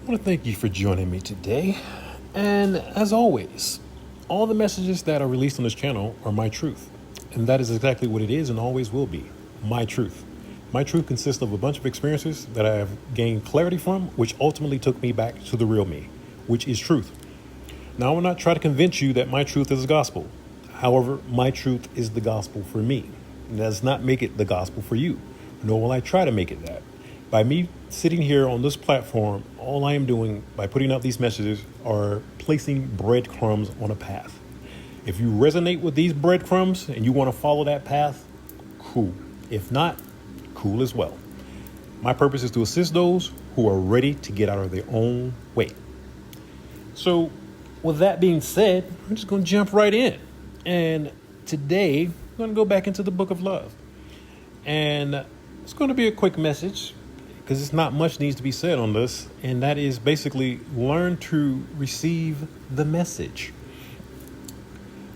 I want to thank you for joining me today. And as always, all the messages that are released on this channel are my truth. And that is exactly what it is and always will be, my truth. My truth consists of a bunch of experiences that I have gained clarity from, which ultimately took me back to the real me, which is truth. Now, I will not try to convince you that my truth is the gospel. However, my truth is the gospel for me. It does not make it the gospel for you, nor will I try to make it that. By me sitting here on this platform, all I am doing by putting out these messages are placing breadcrumbs on a path. If you resonate with these breadcrumbs and you want to follow that path, cool. If not, cool as well. My purpose is to assist those who are ready to get out of their own way. So with that being said, I'm just going to jump right in. And today, I'm going to go back into the book of love. And it's going to be a quick message because it's not much needs to be said on this. And that is basically learn to receive the message.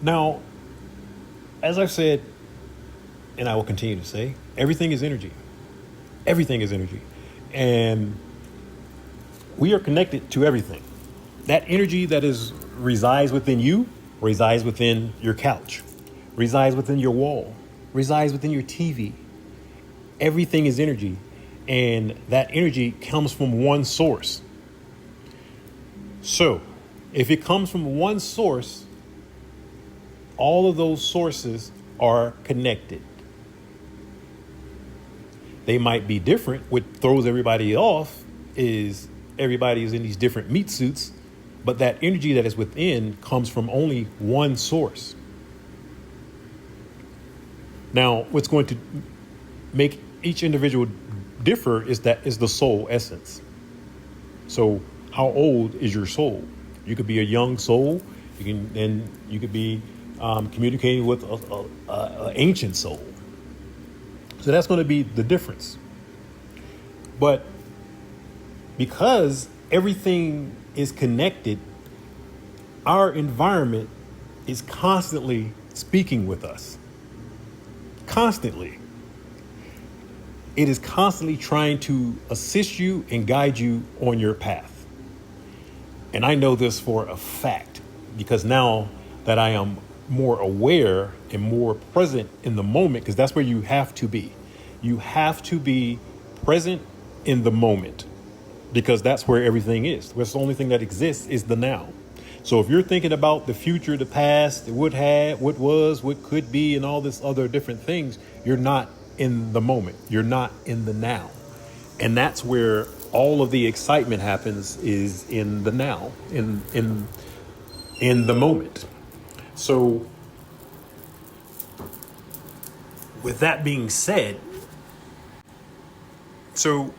Now, as I've said, and I will continue to say, everything is energy. Everything is energy. And we are connected to everything. That energy that resides within you, resides within your couch, resides within your wall, resides within your TV. Everything is energy. And that energy comes from one source. So if it comes from one source, all of those sources are connected. They might be different. What throws everybody off is everybody is in these different meat suits, but that energy that is within comes from only one source. Now, what's going to make each individual differ is the soul essence. So how old is your soul? You could be a young soul. You could be communicating with an ancient soul. So that's going to be the difference. But because everything is connected, our environment is constantly speaking with us. Constantly. It is constantly trying to assist you and guide you on your path. And I know this for a fact because now that I am more aware and more present in the moment, because that's where you have to be. You have to be present in the moment because that's where everything is. That's the only thing that exists is the now. So if you're thinking about the future, the past, what had, what was, what could be, and all this other different things, you're not in the moment. You're not in the now. And that's where all of the excitement happens, is in the now, in the moment. So with that being said, so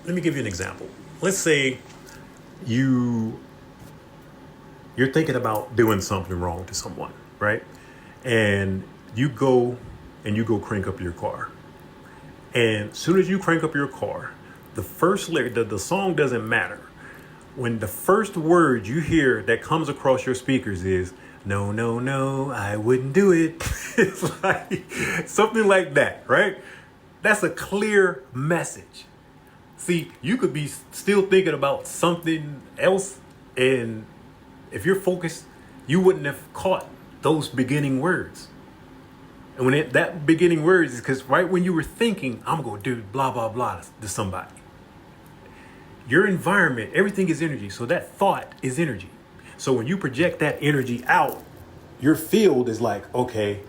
let me give you an example. Let's say you're thinking about doing something wrong to someone, right? And you go crank up your car. And as soon as you crank up your car, the first lyric, the song doesn't matter. When the first word you hear that comes across your speakers is, no, no, no, I wouldn't do it. It's like something like that, right? That's a clear message. See, you could be still thinking about something else, and if you're focused, you wouldn't have caught those beginning words. And when that beginning words is because right when you were thinking, I'm going to do blah, blah, blah to somebody. Your environment, everything is energy. So that thought is energy. So when you project that energy out, your field is like, okay,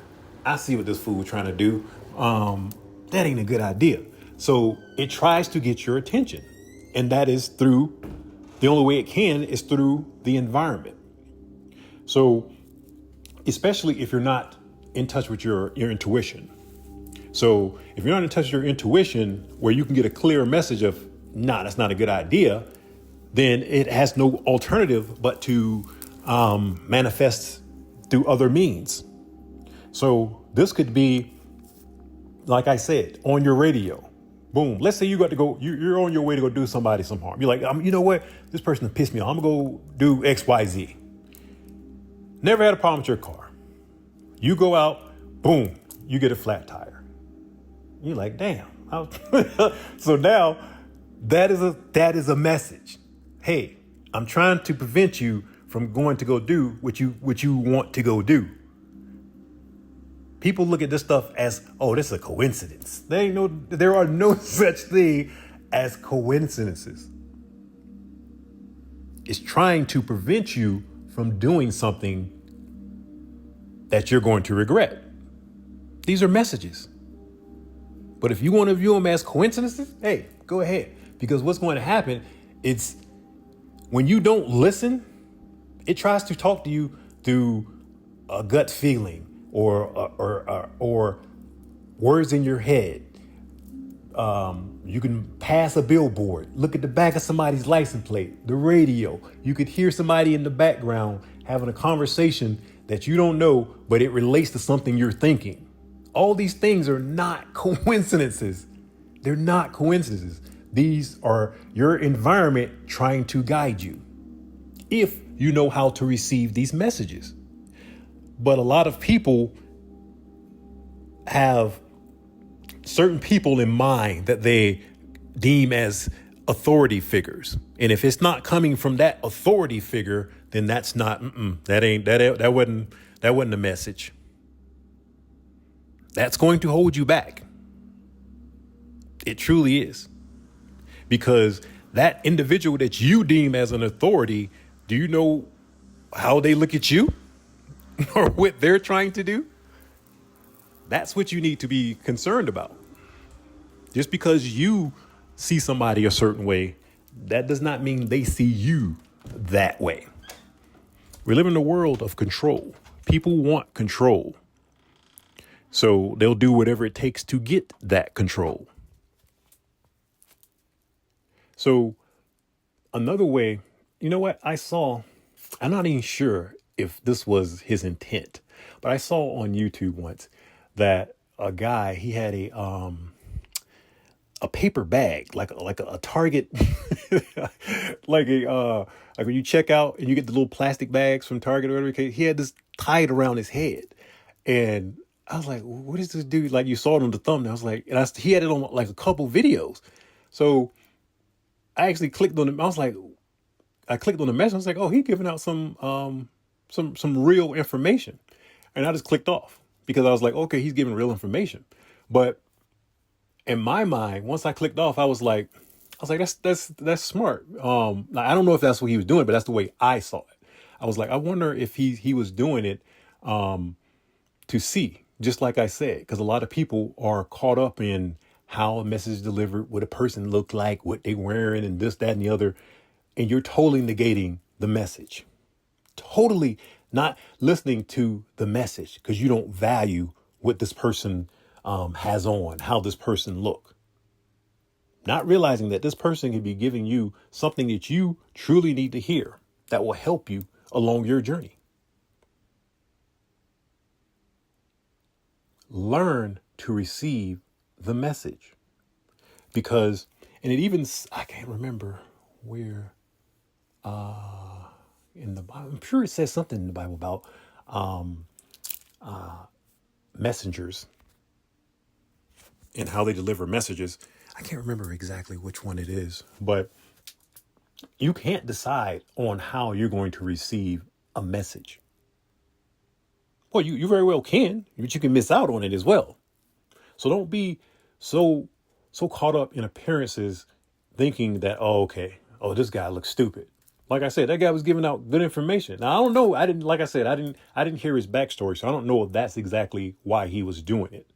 I see what this fool was trying to do. That ain't a good idea. So it tries to get your attention. And that is the only way it can is through the environment. So especially if you're not in touch with your intuition. So if you're not in touch with your intuition, where you can get a clear message of, nah, that's not a good idea, then it has no alternative but to manifest through other means. So this could be, like I said, on your radio. Boom. Let's say you got to go, you're on your way to go do somebody some harm. You're like, you know what? This person pissed me off. I'm going to go do X, Y, Z. Never had a problem with your car. You go out, boom, you get a flat tire. You're like, damn. So now that is a message. hey, I'm trying to prevent you from going to go do what you want to go do. People look at this stuff as, oh, this is a coincidence. There are no such thing as coincidences. It's trying to prevent you from doing something that you're going to regret. These are messages. But if you want to view them as coincidences, hey, go ahead. Because what's going to happen, it's when you don't listen, it tries to talk to you through a gut feeling or words in your head. You can pass a billboard, look at the back of somebody's license plate, the radio. You could hear somebody in the background having a conversation that you don't know, but it relates to something you're thinking. All these things are not coincidences. They're not coincidences. These are your environment trying to guide you, if you know how to receive these messages. But a lot of people have certain people in mind that they deem as authority figures. And if it's not coming from that authority figure, then that's not, that wasn't a message. That's going to hold you back. It truly is. Because that individual that you deem as an authority, do you know how they look at you or what they're trying to do? That's what you need to be concerned about. Just because you see somebody a certain way, that does not mean they see you that way. We live in a world of control. People want control. So they'll do whatever it takes to get that control. So another way, you know what? I'm not even sure if this was his intent, but I saw on YouTube once that a guy, he had a paper bag, like a Target, like when you check out and you get the little plastic bags from Target or whatever. He had this tied around his head, and I was like, "What is this dude?" Like, you saw it on the thumbnail. I was like, he had it on like a couple videos. So I actually clicked on it. I clicked on the message. I was like, "Oh, he's giving out some real information," and I just clicked off because I was like, "Okay, he's giving real information," but in my mind, once I clicked off, I was like, that's smart. Now, I don't know if that's what he was doing, but that's the way I saw it. I was like, I wonder if he was doing it to see, just like I said, because a lot of people are caught up in how a message is delivered, what a person looked like, what they wearing, and this, that, and the other, and you're totally negating the message, totally not listening to the message because you don't value what this person has on, how this person look. Not realizing that this person can be giving you something that you truly need to hear that will help you along your journey. Learn to receive the message, because, and it even, I can't remember where, in the Bible, I'm sure it says something in the Bible about messengers and how they deliver messages. I can't remember exactly which one it is, but you can't decide on how you're going to receive a message. Well, you very well can, but you can miss out on it as well. So don't be so caught up in appearances thinking that, this guy looks stupid. Like I said, that guy was giving out good information. Now, I don't know. I didn't hear his backstory, so I don't know if that's exactly why he was doing it.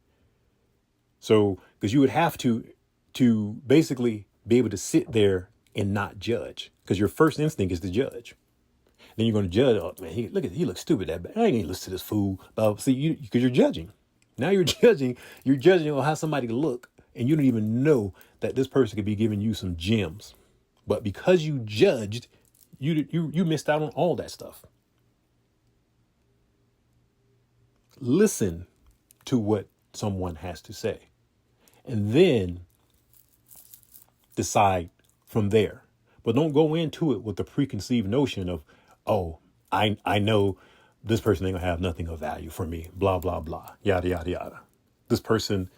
So, because you would have to basically be able to sit there and not judge, because your first instinct is to judge. Then you're going to judge. Oh man, he looks stupid. I ain't gonna listen to this fool. See, because you're judging. Now you're judging. You're judging on how somebody look, and you don't even know that this person could be giving you some gems. But because you judged, you missed out on all that stuff. Listen to what someone has to say, and then decide from there. But don't go into it with the preconceived notion of, I know this person ain't gonna have nothing of value for me, blah, blah, blah, yada, yada, yada. This person,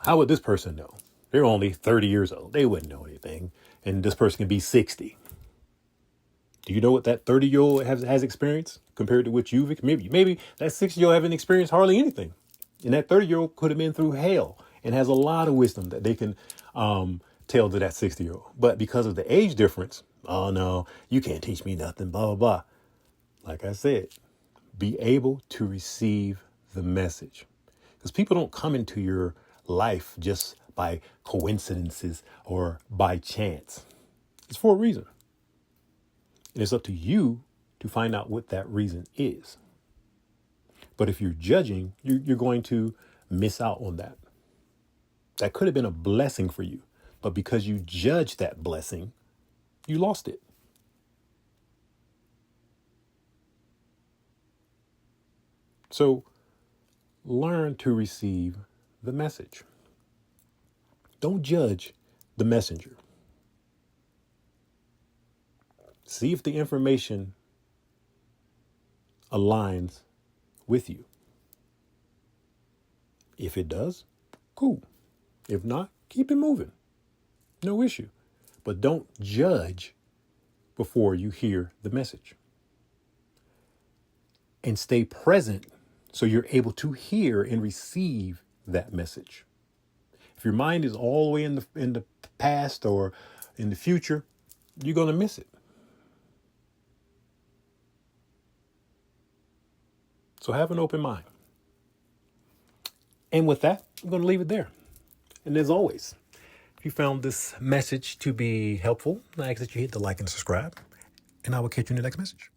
how would this person know? They're only 30 years old. They wouldn't know anything. And this person can be 60. Do you know what that 30-year-old has experienced compared to what you've maybe that 60-year-old haven't experienced hardly anything. And that 30-year-old could have been through hell and has a lot of wisdom that they can tell to that 60-year-old. But because of the age difference, oh no, you can't teach me nothing, blah, blah, blah. Like I said, be able to receive the message. Because people don't come into your life just by coincidences or by chance. It's for a reason. And it's up to you to find out what that reason is. But if you're judging, you're going to miss out on that. That could have been a blessing for you. But because you judged that blessing, you lost it. So learn to receive the message. Don't judge the messenger. See if the information aligns with you. If it does, cool. If not, keep it moving. No issue. But don't judge before you hear the message. And stay present so you're able to hear and receive that message. If your mind is all the way in the past or in the future, you're going to miss it. So have an open mind. And with that, I'm going to leave it there. And as always, if you found this message to be helpful, I ask that you hit the like and subscribe, and I will catch you in the next message.